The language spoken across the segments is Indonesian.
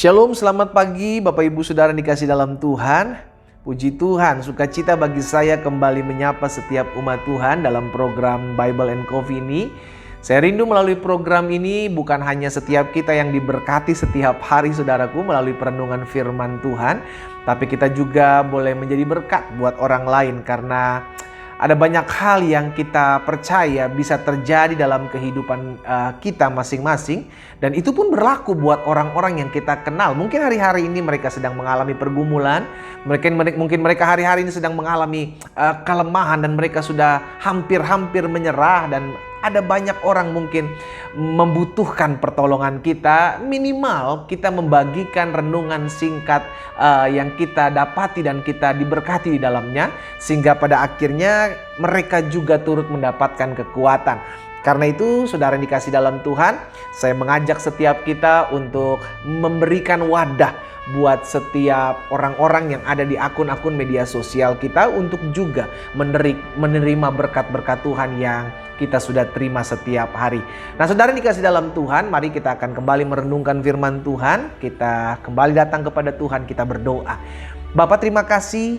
Shalom, selamat pagi Bapak Ibu Saudara dikasih dalam Tuhan. Puji Tuhan, sukacita bagi saya kembali menyapa setiap umat Tuhan dalam program Bible and Coffee ini. Saya rindu melalui program ini bukan hanya setiap kita yang diberkati setiap hari saudaraku melalui perenungan firman Tuhan, tapi kita juga boleh menjadi berkat buat orang lain karena ada banyak hal yang kita percaya bisa terjadi dalam kehidupan kita masing-masing. Dan itu pun berlaku buat orang-orang yang kita kenal. Mungkin hari-hari ini mereka sedang mengalami pergumulan. Mungkin mereka hari-hari ini sedang mengalami kelemahan dan mereka sudah hampir-hampir menyerah. Dan ada banyak orang mungkin membutuhkan pertolongan kita. Minimal kita membagikan renungan singkat yang kita dapati dan kita diberkati di dalamnya. Sehingga pada akhirnya mereka juga turut mendapatkan kekuatan. Karena itu saudara yang dikasih dalam Tuhan, saya mengajak setiap kita untuk memberikan wadah buat setiap orang-orang yang ada di akun-akun media sosial kita untuk juga menerima berkat-berkat Tuhan yang kita sudah terima setiap hari. Nah saudara yang dikasih dalam Tuhan, mari kita akan kembali merenungkan firman Tuhan. Kita kembali datang kepada Tuhan, kita berdoa. Bapa, terima kasih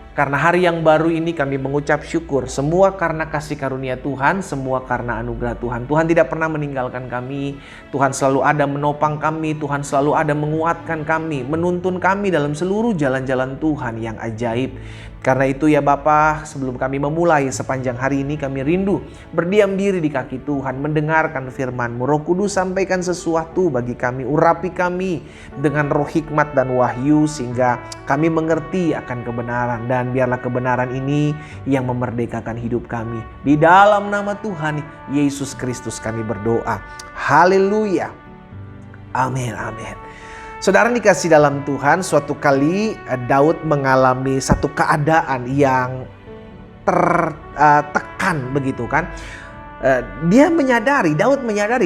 karena hari yang baru ini kami mengucap syukur. Semua karena kasih karunia Tuhan, semua karena anugerah Tuhan. Tuhan tidak pernah meninggalkan kami. Tuhan selalu ada menopang kami. Tuhan selalu ada menguatkan kami, menuntun kami dalam seluruh jalan-jalan Tuhan yang ajaib. Karena itu ya Bapa, sebelum kami memulai sepanjang hari ini kami rindu berdiam diri di kaki Tuhan, mendengarkan firman-Mu. Roh Kudus sampaikan sesuatu bagi kami, urapi kami dengan roh hikmat dan wahyu sehingga kami mengerti akan kebenaran. Dan biarlah kebenaran ini yang memerdekakan hidup kami. Di dalam nama Tuhan Yesus Kristus kami berdoa. Haleluya. Amin, amin. Saudara dikasih dalam Tuhan, suatu kali Daud mengalami satu keadaan yang tertekan begitu kan. Daud menyadari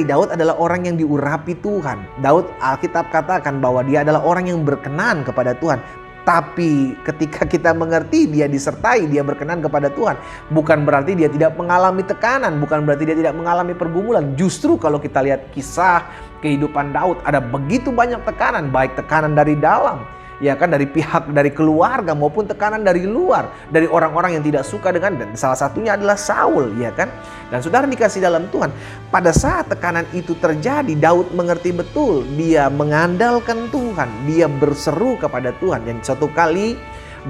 Daud adalah orang yang diurapi Tuhan. Daud, Alkitab katakan bahwa dia adalah orang yang berkenan kepada Tuhan. Tapi ketika kita mengerti dia disertai, dia berkenan kepada Tuhan, bukan berarti dia tidak mengalami tekanan, bukan berarti dia tidak mengalami pergumulan. Justru kalau kita lihat kisah kehidupan Daud, ada begitu banyak tekanan, baik tekanan dari dalam, ya kan, dari keluarga maupun tekanan dari luar, dari orang-orang yang tidak suka dengan, dan salah satunya adalah Saul, ya kan. Dan saudara dikasih dalam Tuhan, pada saat tekanan itu terjadi, Daud mengerti betul, dia mengandalkan Tuhan, dia berseru kepada Tuhan. Dan suatu kali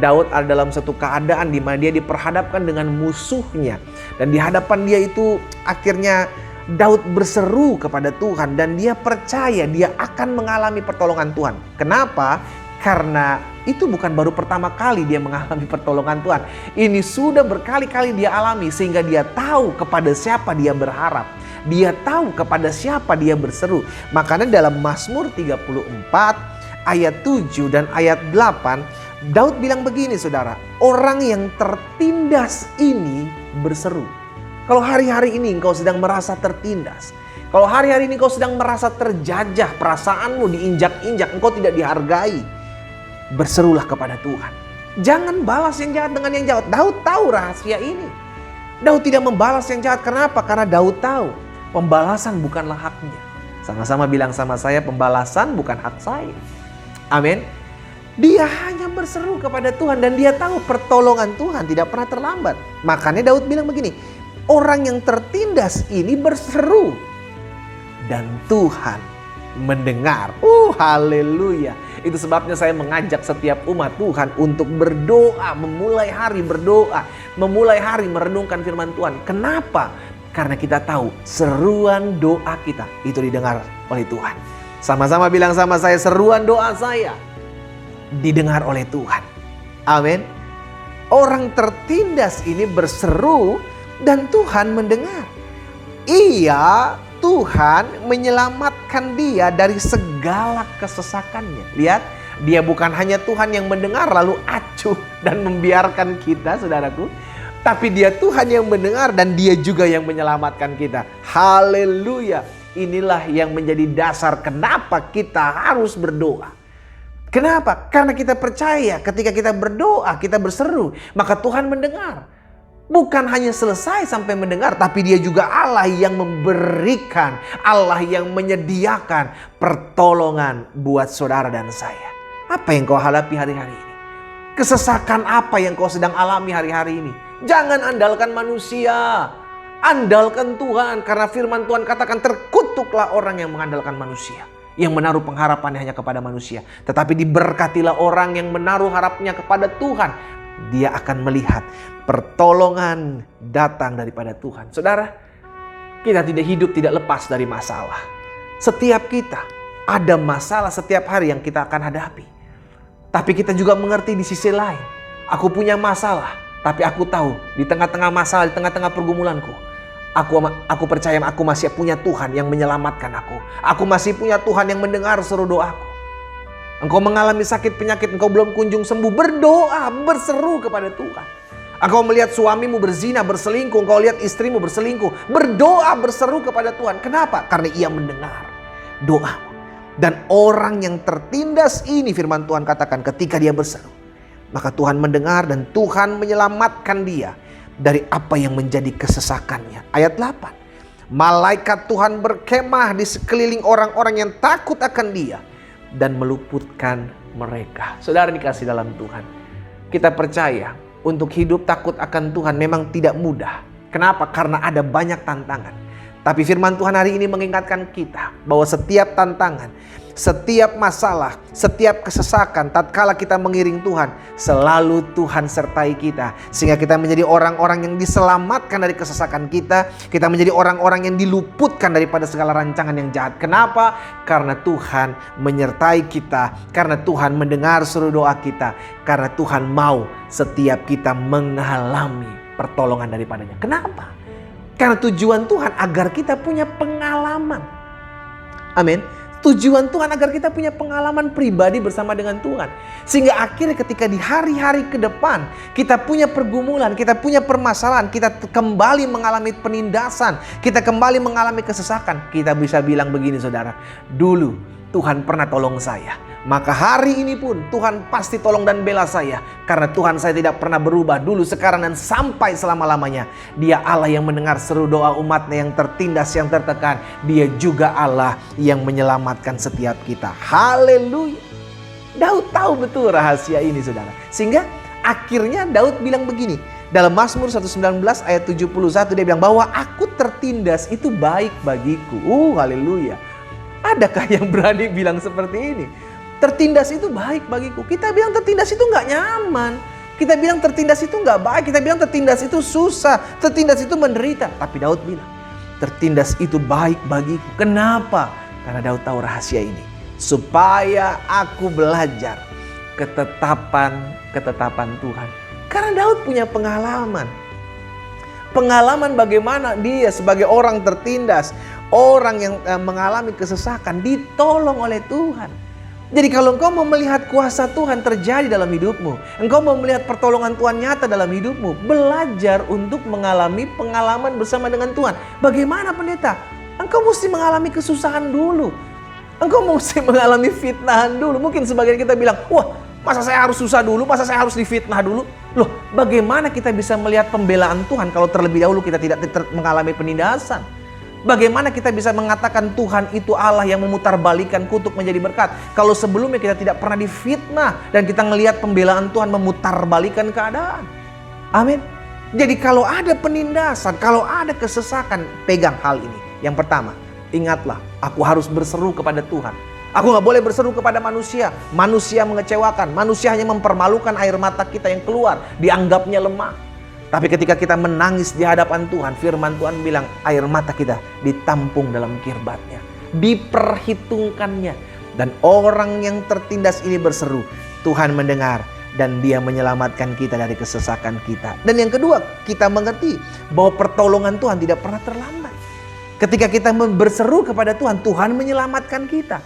Daud ada dalam satu keadaan di mana dia diperhadapkan dengan musuhnya, dan di hadapan dia itu akhirnya Daud berseru kepada Tuhan dan dia percaya dia akan mengalami pertolongan Tuhan. Kenapa? Karena itu bukan baru pertama kali dia mengalami pertolongan Tuhan. Ini sudah berkali-kali dia alami sehingga dia tahu kepada siapa dia berharap. Dia tahu kepada siapa dia berseru. Makanya dalam Mazmur 34 ayat 7 dan ayat 8 Daud bilang begini saudara, orang yang tertindas ini berseru. Kalau hari-hari ini engkau sedang merasa tertindas, kalau hari-hari ini engkau sedang merasa terjajah, perasaanmu diinjak-injak, engkau tidak dihargai, berserulah kepada Tuhan. Jangan balas yang jahat dengan yang jahat. Daud tahu rahasia ini. Daud tidak membalas yang jahat. Kenapa? Karena Daud tahu pembalasan bukanlah haknya. Sama-sama bilang sama saya, pembalasan bukan hak saya. Amin. Dia hanya berseru kepada Tuhan dan dia tahu pertolongan Tuhan tidak pernah terlambat. Makanya Daud bilang begini, orang yang tertindas ini berseru dan Tuhan mendengar. Haleluya. Itu sebabnya saya mengajak setiap umat Tuhan untuk berdoa, memulai hari berdoa, memulai hari merenungkan firman Tuhan. Kenapa? Karena kita tahu seruan doa kita itu didengar oleh Tuhan. Sama-sama bilang sama saya, seruan doa saya didengar oleh Tuhan. Amin. Orang tertindas ini berseru dan Tuhan mendengar. Iya, Tuhan menyelamatkan dia dari segala kesesakannya. Lihat, dia bukan hanya Tuhan yang mendengar lalu acuh dan membiarkan kita, saudaraku. Tapi dia Tuhan yang mendengar dan dia juga yang menyelamatkan kita. Haleluya. Inilah yang menjadi dasar kenapa kita harus berdoa. Kenapa? Karena kita percaya ketika kita berdoa, kita berseru, maka Tuhan mendengar. Bukan hanya selesai sampai mendengar, tapi dia juga Allah yang memberikan, Allah yang menyediakan pertolongan buat saudara dan saya. Apa yang kau hadapi hari-hari ini? Kesesakan apa yang kau sedang alami hari-hari ini? Jangan andalkan manusia, andalkan Tuhan. Karena firman Tuhan katakan, terkutuklah orang yang mengandalkan manusia, yang menaruh pengharapannya hanya kepada manusia. Tetapi diberkatilah orang yang menaruh harapnya kepada Tuhan. Dia akan melihat pertolongan datang daripada Tuhan. Saudara, kita tidak hidup tidak lepas dari masalah. Setiap kita ada masalah setiap hari yang kita akan hadapi. Tapi kita juga mengerti di sisi lain, aku punya masalah, tapi aku tahu di tengah-tengah masalah, di tengah-tengah pergumulanku, aku percaya aku masih punya Tuhan yang menyelamatkan aku. Aku masih punya Tuhan yang mendengar seru doaku. Engkau mengalami sakit penyakit, engkau belum kunjung sembuh, berdoa, berseru kepada Tuhan. Engkau melihat suamimu berzina, berselingkuh, engkau lihat istrimu berselingkuh, berdoa, berseru kepada Tuhan. Kenapa? Karena Ia mendengar doamu. Dan orang yang tertindas ini, firman Tuhan katakan, ketika dia berseru, maka Tuhan mendengar dan Tuhan menyelamatkan dia dari apa yang menjadi kesesakannya. Ayat 8. Malaikat Tuhan berkemah di sekeliling orang-orang yang takut akan dia dan meluputkan mereka. Saudara dikasih dalam Tuhan, kita percaya untuk hidup takut akan Tuhan memang tidak mudah. Kenapa? Karena ada banyak tantangan. Tapi firman Tuhan hari ini mengingatkan kita bahwa setiap tantangan, setiap masalah, setiap kesesakan, tatkala kita mengiring Tuhan, selalu Tuhan sertai kita. Sehingga kita menjadi orang-orang yang diselamatkan dari kesesakan kita. Kita menjadi orang-orang yang diluputkan daripada segala rancangan yang jahat. Kenapa? Karena Tuhan menyertai kita. Karena Tuhan mendengar seru doa kita. Karena Tuhan mau setiap kita mengalami pertolongan daripadanya. Kenapa? Karena tujuan Tuhan agar kita punya pengalaman. Amin. Tujuan Tuhan agar kita punya pengalaman pribadi bersama dengan Tuhan. Sehingga akhirnya ketika di hari-hari ke depan kita punya pergumulan, kita punya permasalahan, kita kembali mengalami penindasan, kita kembali mengalami kesesakan, kita bisa bilang begini saudara, dulu Tuhan pernah tolong saya, maka hari ini pun Tuhan pasti tolong dan bela saya. Karena Tuhan saya tidak pernah berubah dulu, sekarang, dan sampai selama-lamanya. Dia Allah yang mendengar seru doa umatnya yang tertindas, yang tertekan. Dia juga Allah yang menyelamatkan setiap kita. Haleluya. Daud tahu betul rahasia ini saudara. Sehingga akhirnya Daud bilang begini. Dalam Mazmur 119 ayat 71 dia bilang bahwa aku tertindas itu baik bagiku. Haleluya. Adakah yang berani bilang seperti ini? Tertindas itu baik bagiku. Kita bilang tertindas itu nggak nyaman. Kita bilang tertindas itu nggak baik. Kita bilang tertindas itu susah. Tertindas itu menderita. Tapi Daud bilang tertindas itu baik bagiku. Kenapa? Karena Daud tahu rahasia ini. Supaya aku belajar ketetapan Tuhan. Karena Daud punya pengalaman. Pengalaman bagaimana dia sebagai orang tertindas, orang yang mengalami kesesakan, ditolong oleh Tuhan. Jadi kalau engkau mau melihat kuasa Tuhan terjadi dalam hidupmu, engkau mau melihat pertolongan Tuhan nyata dalam hidupmu, belajar untuk mengalami pengalaman bersama dengan Tuhan. Bagaimana pendeta? Engkau mesti mengalami kesusahan dulu. Engkau mesti mengalami fitnahan dulu. Mungkin sebagian kita bilang, wah, masa saya harus susah dulu? Masa saya harus difitnah dulu? Loh, bagaimana kita bisa melihat pembelaan Tuhan kalau terlebih dahulu kita tidak mengalami penindasan? Bagaimana kita bisa mengatakan Tuhan itu Allah yang memutarbalikkan kutuk menjadi berkat kalau sebelumnya kita tidak pernah difitnah dan kita melihat pembelaan Tuhan memutarbalikkan keadaan? Amin. Jadi kalau ada penindasan, kalau ada kesesakan, pegang hal ini. Yang pertama, ingatlah, aku harus berseru kepada Tuhan. Aku gak boleh berseru kepada manusia. Manusia mengecewakan, manusia hanya mempermalukan, air mata kita yang keluar dianggapnya lemah. Tapi ketika kita menangis di hadapan Tuhan, firman Tuhan bilang air mata kita ditampung dalam kirbatnya, diperhitungkannya. Dan orang yang tertindas ini berseru, Tuhan mendengar dan Dia menyelamatkan kita dari kesesakan kita. Dan yang kedua, kita mengerti bahwa pertolongan Tuhan tidak pernah terlambat. Ketika kita berseru kepada Tuhan, Tuhan menyelamatkan kita.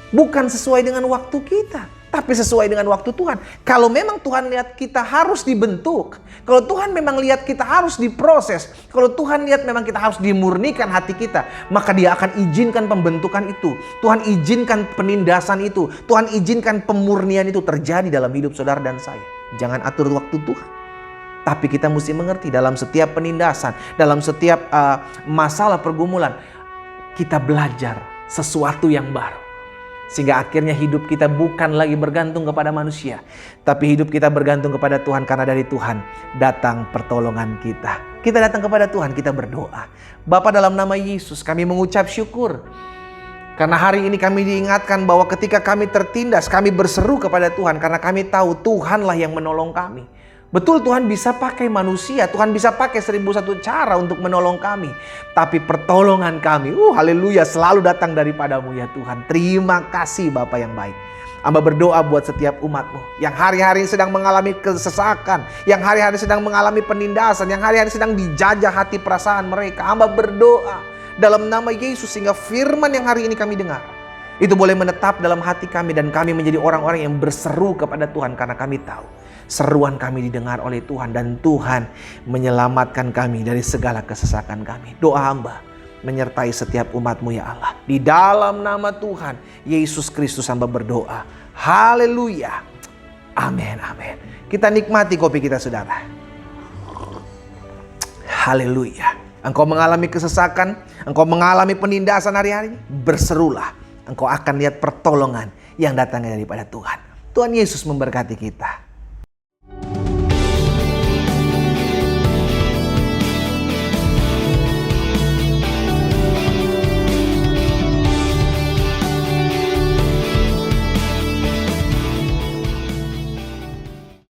Bukan sesuai dengan waktu kita, tapi sesuai dengan waktu Tuhan. Kalau memang Tuhan lihat kita harus dibentuk, kalau Tuhan memang lihat kita harus diproses, kalau Tuhan lihat memang kita harus dimurnikan hati kita, maka Dia akan izinkan pembentukan itu. Tuhan izinkan penindasan itu. Tuhan izinkan pemurnian itu terjadi dalam hidup saudara dan saya. Jangan atur waktu Tuhan. Tapi kita mesti mengerti dalam setiap penindasan, dalam setiap masalah pergumulan, kita belajar sesuatu yang baru. Sehingga akhirnya hidup kita bukan lagi bergantung kepada manusia, tapi hidup kita bergantung kepada Tuhan, karena dari Tuhan datang pertolongan kita. Kita datang kepada Tuhan, kita berdoa. Bapa, dalam nama Yesus kami mengucap syukur. Karena hari ini kami diingatkan bahwa ketika kami tertindas, kami berseru kepada Tuhan karena kami tahu Tuhanlah yang menolong kami. Betul, Tuhan bisa pakai manusia, Tuhan bisa pakai 1001 cara untuk menolong kami. Tapi pertolongan kami, haleluya, selalu datang daripadamu ya Tuhan. Terima kasih Bapa yang baik. Hamba berdoa buat setiap umat-Mu yang hari-hari sedang mengalami kesesakan, yang hari-hari sedang mengalami penindasan, yang hari-hari sedang dijajah hati perasaan mereka. Hamba berdoa dalam nama Yesus sehingga firman yang hari ini kami dengar itu boleh menetap dalam hati kami, dan kami menjadi orang-orang yang berseru kepada Tuhan karena kami tahu seruan kami didengar oleh Tuhan, dan Tuhan menyelamatkan kami dari segala kesesakan kami. Doa hamba menyertai setiap umat-Mu ya Allah. Di dalam nama Tuhan Yesus Kristus hamba berdoa. Haleluya. Amin, amin. Kita nikmati kopi kita saudara. Haleluya. Engkau mengalami kesesakan, engkau mengalami penindasan hari-hari, berserulah. Engkau akan lihat pertolongan yang datangnya daripada Tuhan. Tuhan Yesus memberkati kita.